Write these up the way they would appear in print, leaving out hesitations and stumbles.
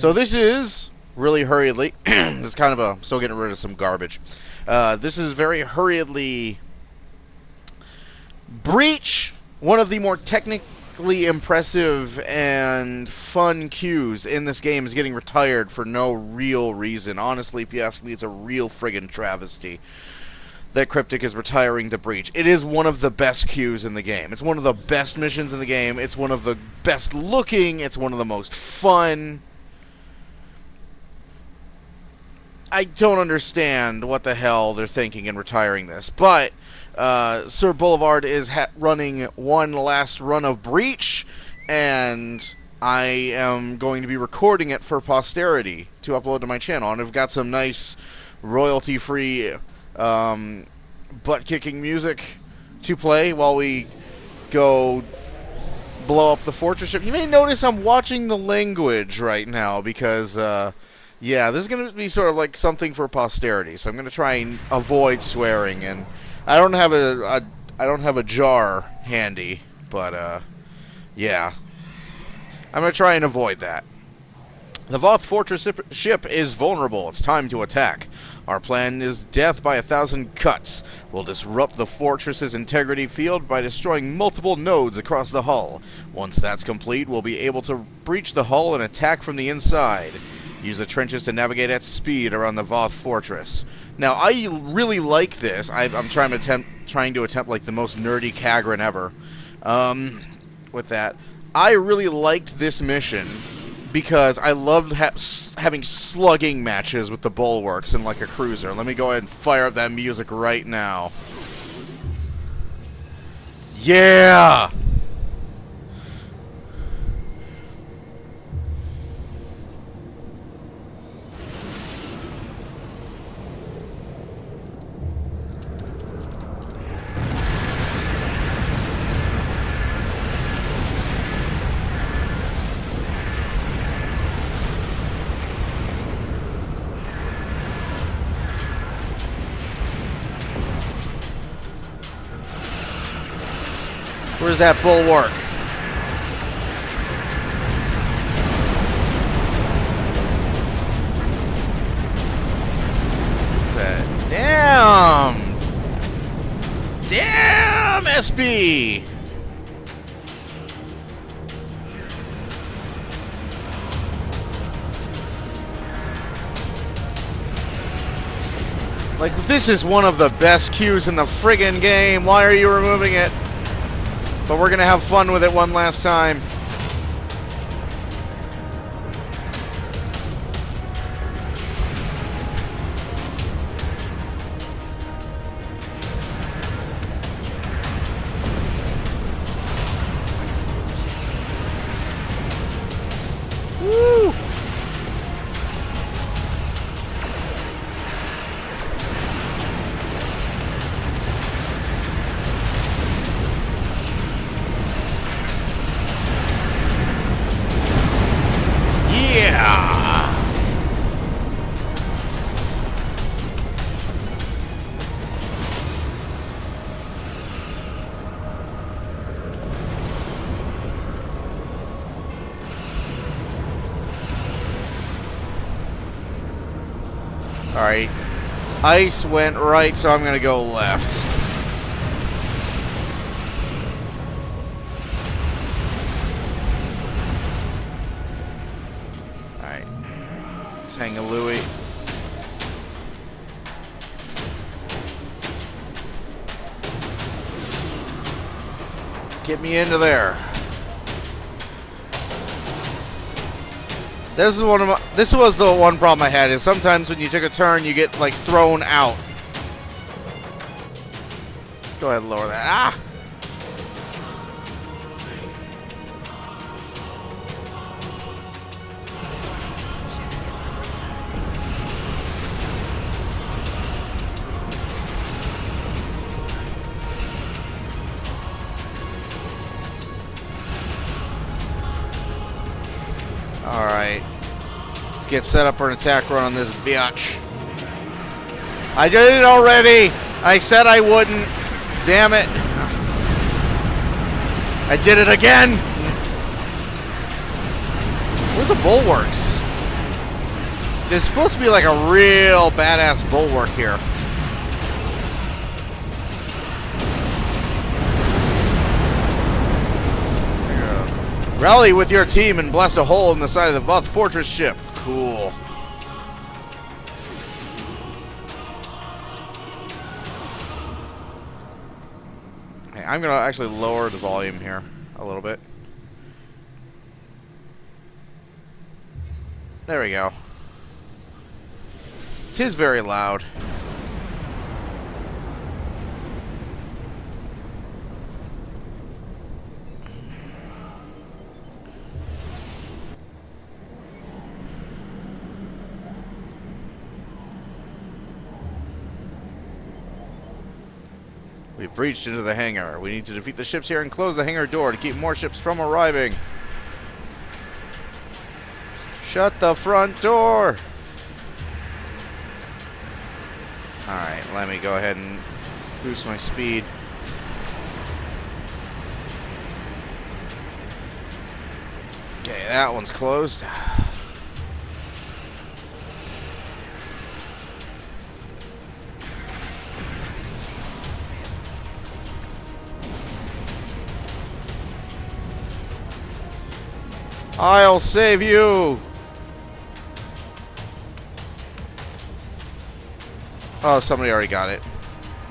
So this is really hurriedly. This is kind of a still getting rid of some garbage. This is very hurriedly Breach, one of the more technically impressive and fun queues in this game, is getting retired for no real reason. Honestly, if you ask me, it's a real friggin' travesty that Cryptic is retiring the Breach. It is one of the best queues in the game. It's one of the best missions in the game. It's one of the best looking. It's one of the most fun. I don't understand what the hell they're thinking in retiring this, but Sir Boulevard is running one last run of Breach, and I am going to be recording it for posterity to upload to my channel. And I've got some nice royalty-free butt-kicking music to play while we go blow up the fortress ship. You may notice I'm watching the language right now because, yeah, this is going to be sort of like something for posterity. So I'm going to try and avoid swearing, and I don't have a jar handy, but yeah, I'm going to try and avoid that. The Voth Fortress ship is vulnerable. It's time to attack. Our plan is death by 1,000 cuts. We'll disrupt the fortress's integrity field by destroying multiple nodes across the hull. Once that's complete, we'll be able to breach the hull and attack from the inside. Use the trenches to navigate at speed around the Voth Fortress. Now, I really like this. I'm trying to attempt like the most nerdy Kagran ever. With that, I really liked this mission because I loved having slugging matches with the bulwarks and like a cruiser. Let me go ahead and fire up that music right now. Yeah! Where's that bulwark? Damn! Damn, SB! Like, this is one of the best queues in the friggin' game. Why are you removing it? But we're gonna have fun with it one last time. Woo! Yeah! Alright. Ice went right, so I'm going to go left. Alright. Let's hang a Louie. Get me into there. This was the one problem I had, is sometimes when you take a turn, you get, like, thrown out. Go ahead and lower that. Ah! Alright. Let's get set up for an attack run on this biatch. I did it already! I said I wouldn't. Damn it. I did it again! Where are the bulwarks? There's supposed to be like a real badass bulwark here. Rally with your team and blast a hole in the side of the Voth fortress ship. Cool. Hey, I'm going to actually lower the volume here a little bit. There we go. It is very loud. We've breached into the hangar. We need to defeat the ships here and close the hangar door to keep more ships from arriving. Shut the front door! Alright, let me go ahead and boost my speed. Okay, that one's closed. I'll save you! Oh, somebody already got it.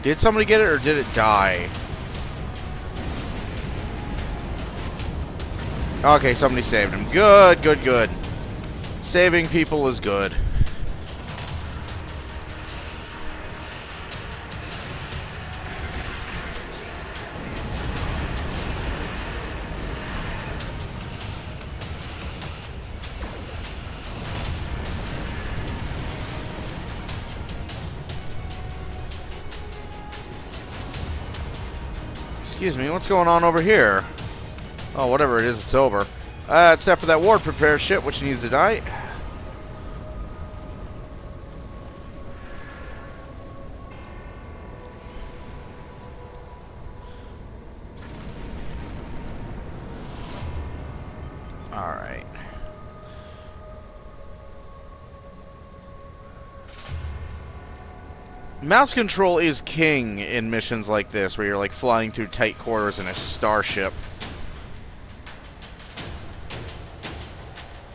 Did somebody get it, or did it die? Okay, somebody saved him. Good, good, good. Saving people is good. Excuse me, what's going on over here? Oh, whatever it is, it's over. Except for that ward prepare ship, which needs to die. Alright. Mouse control is king in missions like this, where you're like flying through tight quarters in a starship.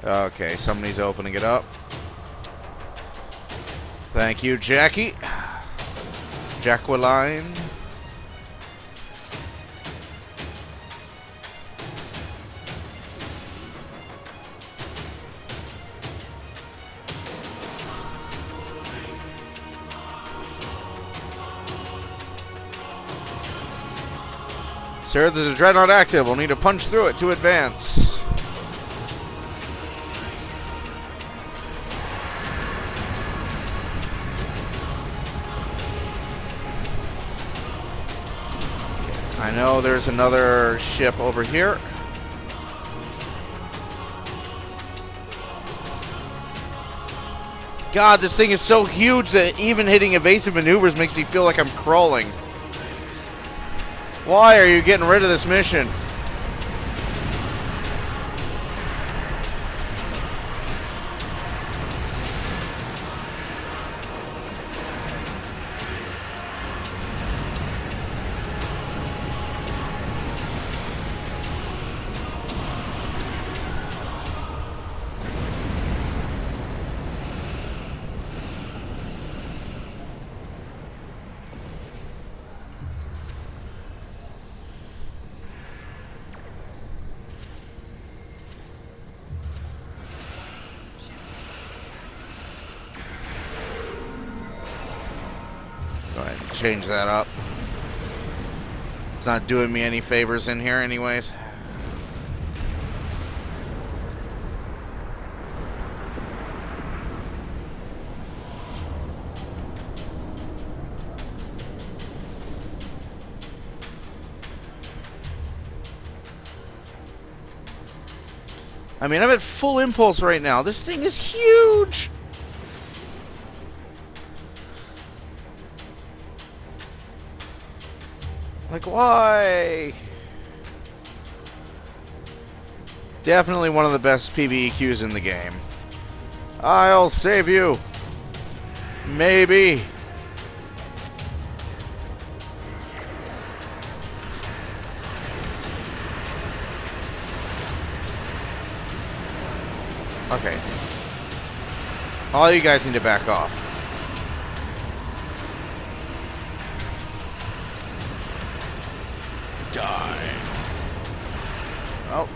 Okay, somebody's opening it up. Thank you, Jackie. Jacqueline. Sir, there's a dreadnought active. We'll need to punch through it to advance. I know there's another ship over here. God, this thing is so huge that even hitting evasive maneuvers makes me feel like I'm crawling. Why are you getting rid of this mission? Go ahead and change that up. It's not doing me any favors in here anyways. I mean, I'm at full impulse right now. This thing is huge! Like, why? Definitely one of the best PVE queues in the game. I'll save you. Maybe. Okay. All you guys need to back off. Die. Oh.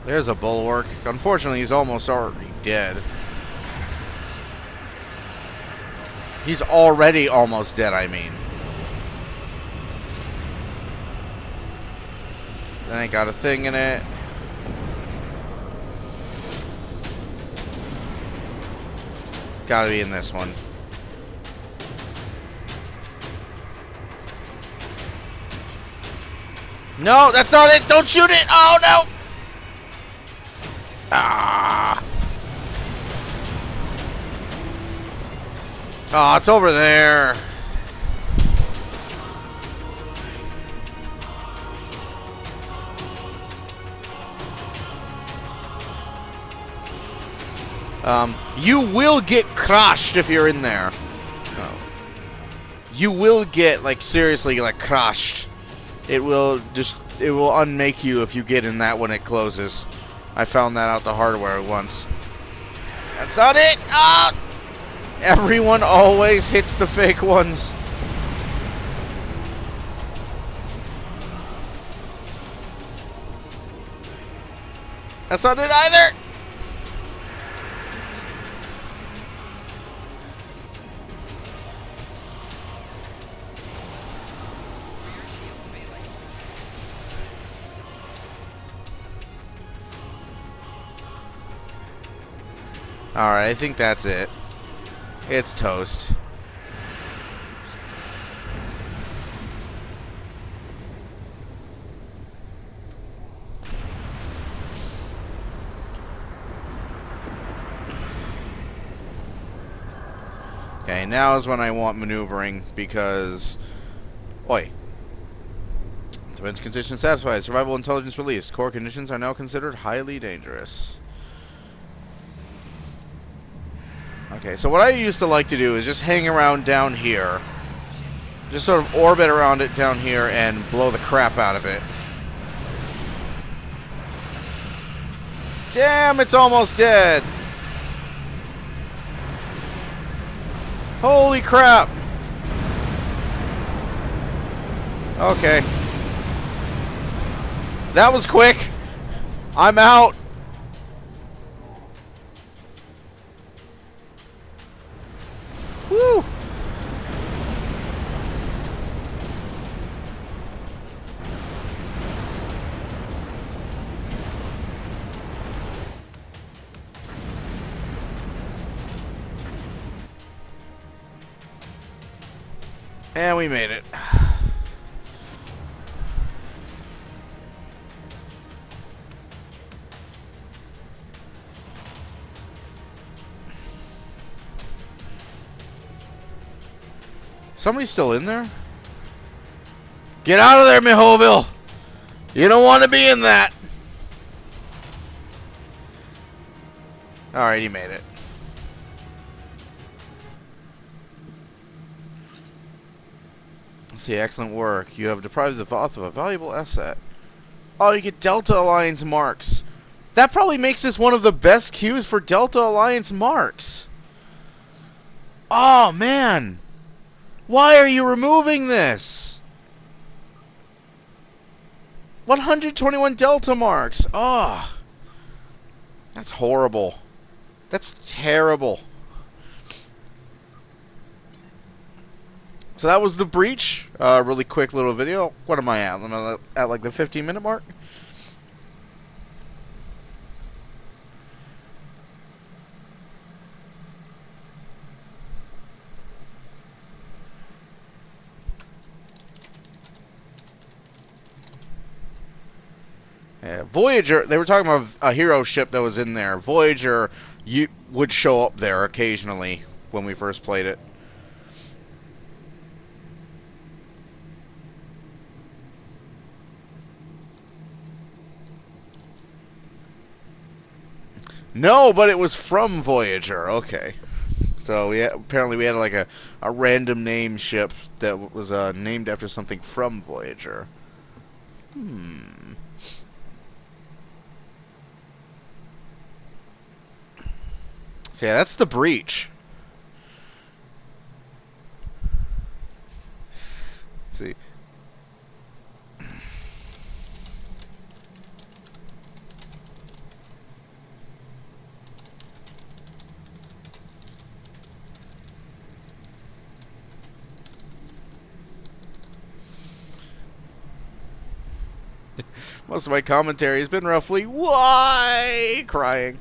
There's a bulwark. Unfortunately, he's almost already dead. He's already almost dead, I mean. Then I got a thing in it. Gotta be in this one. No, that's not it! Don't shoot it! Oh, no! Ah! Oh, it's over there. You will get crushed if you're in there. Oh. You will get, like, seriously, like, crushed. It will unmake you if you get in that when it closes. I found that out the hard way once. That's not it! Ah! Everyone always hits the fake ones. That's not it either! Alright, I think that's it. It's toast. Okay, now is when I want maneuvering, because... Oi. Defense conditions satisfied. Survival intelligence released. Core conditions are now considered highly dangerous. Okay, so what I used to like to do is just hang around down here. Just sort of orbit around it down here and blow the crap out of it. Damn, it's almost dead. Holy crap. Okay. That was quick. I'm out. Woo! And we made it. Somebody's still in there? Get out of there, Mihoville! You don't want to be in that! Alright, he made it. Let's see, excellent work. You have deprived the Voth of a valuable asset. Oh, you get Delta Alliance marks. That probably makes this one of the best queues for Delta Alliance marks. Oh, man! Why are you removing this? 121 Delta marks. Oh. That's horrible. That's terrible. So that was The Breach. Really quick little video. What am I at? Am I at like the 15-minute mark? Yeah, Voyager, they were talking about a hero ship that was in there. Voyager would show up there occasionally when we first played it. No, but it was from Voyager. Okay. So apparently we had like a random name ship that was named after something from Voyager. So yeah, that's the breach. Let's see. Most of my commentary has been roughly, why? Crying.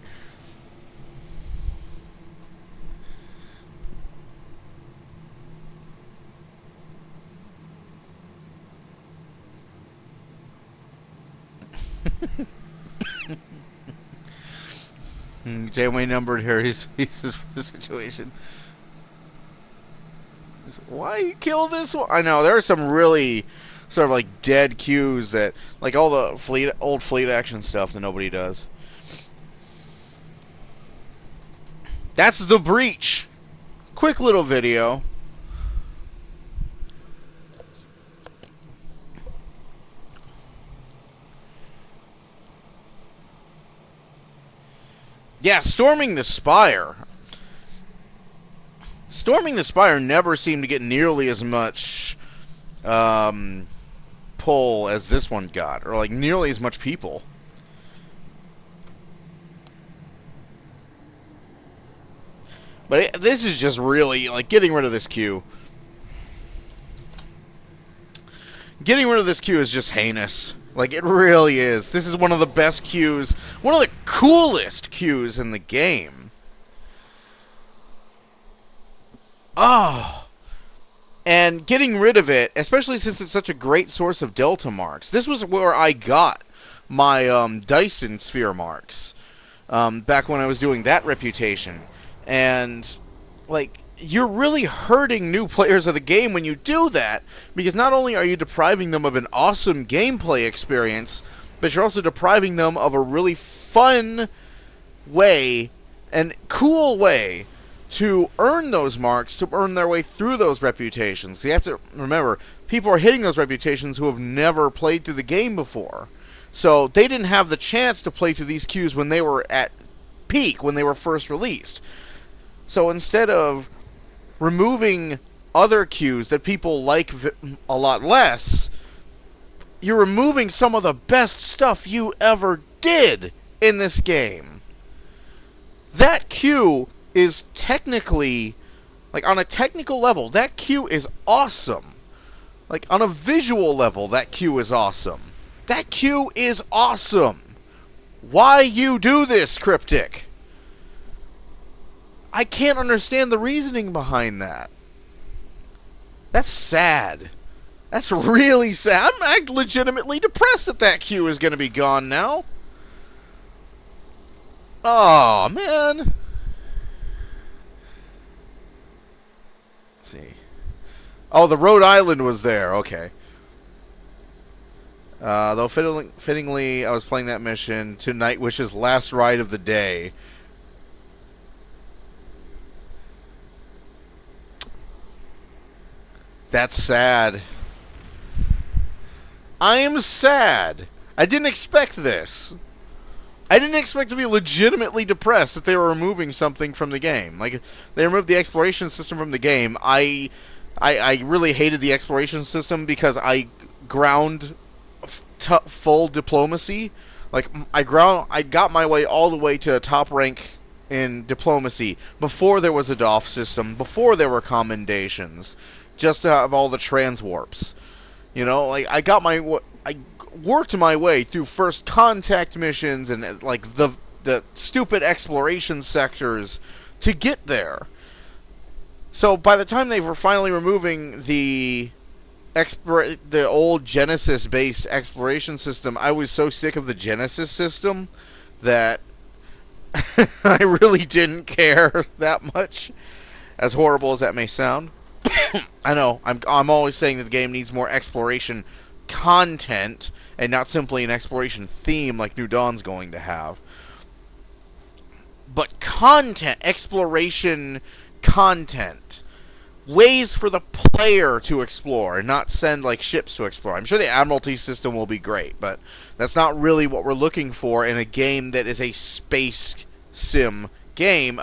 Janeway numbered here. He's for the situation. Why kill this one? I know, there are some really sort of like dead queues that, like all the old fleet action stuff that nobody does. That's the breach. Quick little video. Yeah, storming the Spire. Storming the Spire never seemed to get nearly as much pull as this one got, or like nearly as much people. But this is just really like getting rid of this queue. Getting rid of this queue is just heinous. Like, it really is. This is one of the best queues, one of the coolest queues in the game. Oh. And getting rid of it, especially since it's such a great source of delta marks. This was where I got my Dyson sphere marks back when I was doing that reputation. And, like, you're really hurting new players of the game when you do that, because not only are you depriving them of an awesome gameplay experience, but you're also depriving them of a really fun way and cool way to earn those marks, to earn their way through those reputations. You have to remember, people are hitting those reputations who have never played through the game before. So they didn't have the chance to play through these queues when they were at peak, when they were first released. So instead of removing other queues that people like a lot less, you're removing some of the best stuff you ever did in this game. That queue is technically, like on a technical level, that queue is awesome. Like on a visual level, that queue is awesome. That queue is awesome. Why you do this, Cryptic? I can't understand the reasoning behind that. That's sad. That's really sad. I'm legitimately depressed that that queue is going to be gone now. Oh, man. Let's see. Oh, the Rhode Island was there. Okay. Though fittingly, I was playing that mission to Nightwish's last ride of the day. That's sad. I am sad. I didn't expect this. I didn't expect to be legitimately depressed that they were removing something from the game. Like, they removed the exploration system from the game. I really hated the exploration system because I ground full diplomacy. Like, I got my way all the way to top rank in diplomacy before there was a DOF system, before there were commendations, just to have all the transwarps. You know, like, I worked my way through first contact missions and like the stupid exploration sectors to get there. So by the time they were finally removing the the old Genesis-based exploration system. I was so sick of the Genesis system that I really didn't care that much. As horrible as that may sound, I know I'm always saying that the game needs more exploration content and not simply an exploration theme like New Dawn's going to have. But content, exploration content, ways for the player to explore and not send like ships to explore. I'm sure the Admiralty system will be great, but that's not really what we're looking for in a game that is a space sim game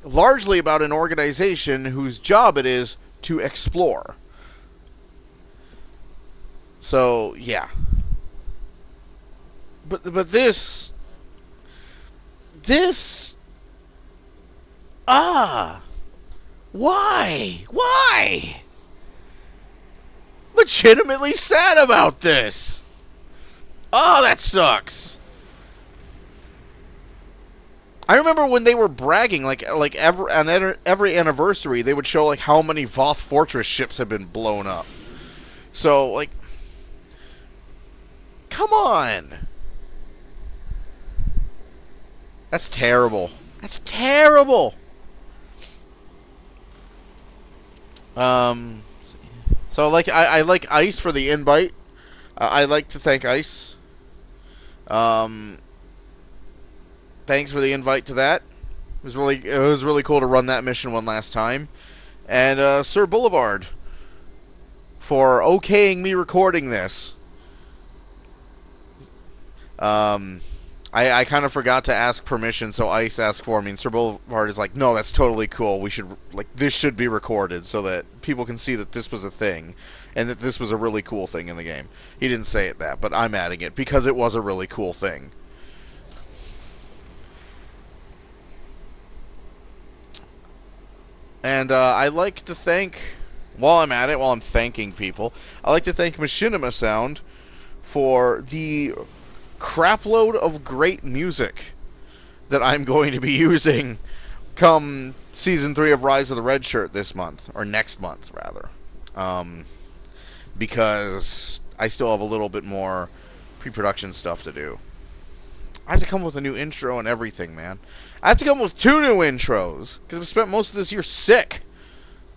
largely about an organization whose job it is to explore. So, yeah. But this why? Legitimately sad about this. Oh, that sucks. I remember when they were bragging, like every anniversary, they would show like how many Voth Fortress ships have been blown up. So, like, come on. That's terrible. That's terrible. So like I like Ice for the invite. I'd like to thank Ice. Thanks for the invite to that. It was really cool to run that mission one last time. And Sir Boulevard for okaying me recording this. I kind of forgot to ask permission, so Ice asked for me, and Sir Boulevard is like, no, that's totally cool. This should be recorded so that people can see that this was a thing, and that this was a really cool thing in the game. He didn't say it that, but I'm adding it, because it was a really cool thing. And I like to thank, while I'm thanking people, I like to thank Machinima Sound for the crapload of great music that I'm going to be using come Season 3 of Rise of the Red Shirt this month, or next month, rather. Because I still have a little bit more pre-production stuff to do. I have to come up with a new intro and everything, man. I have to come up with 2 new intros, because I've spent most of this year sick.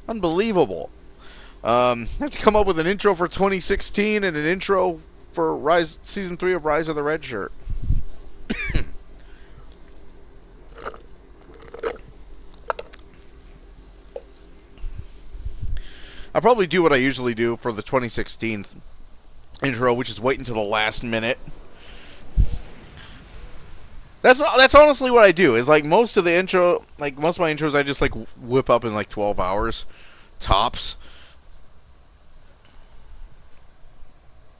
Unbelievable. I have to come up with an intro for 2016 and an intro for Season 3 of Rise of the Red Shirt. I'll probably do what I usually do for the 2016 intro, which is wait until the last minute. That's honestly what I do. Is like most of my intros I just like whip up in like 12 hours tops.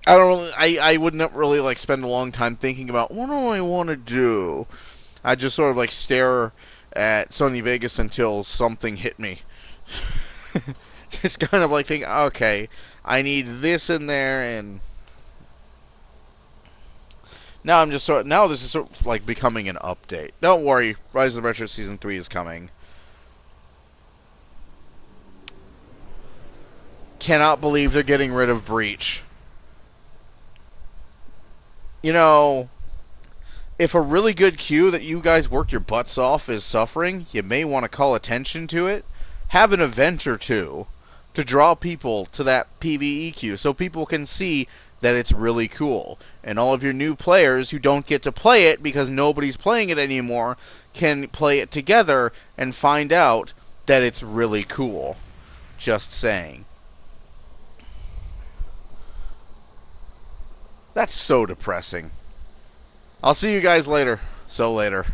I wouldn't really like spend a long time thinking about what do I want to do. I just sort of like stare at Sony Vegas until something hit me. Just kind of like think, okay, I need this in there, and now this is sort of like becoming an update. Don't worry, Rise of the Red Shirt Season 3 is coming. Cannot believe they're getting rid of Breach. You know, if a really good queue that you guys worked your butts off is suffering, you may want to call attention to it. Have an event or two to draw people to that PVE queue so people can see that it's really cool. And all of your new players who don't get to play it because nobody's playing it anymore can play it together and find out that it's really cool. Just saying. That's so depressing. I'll see you guys later. So later.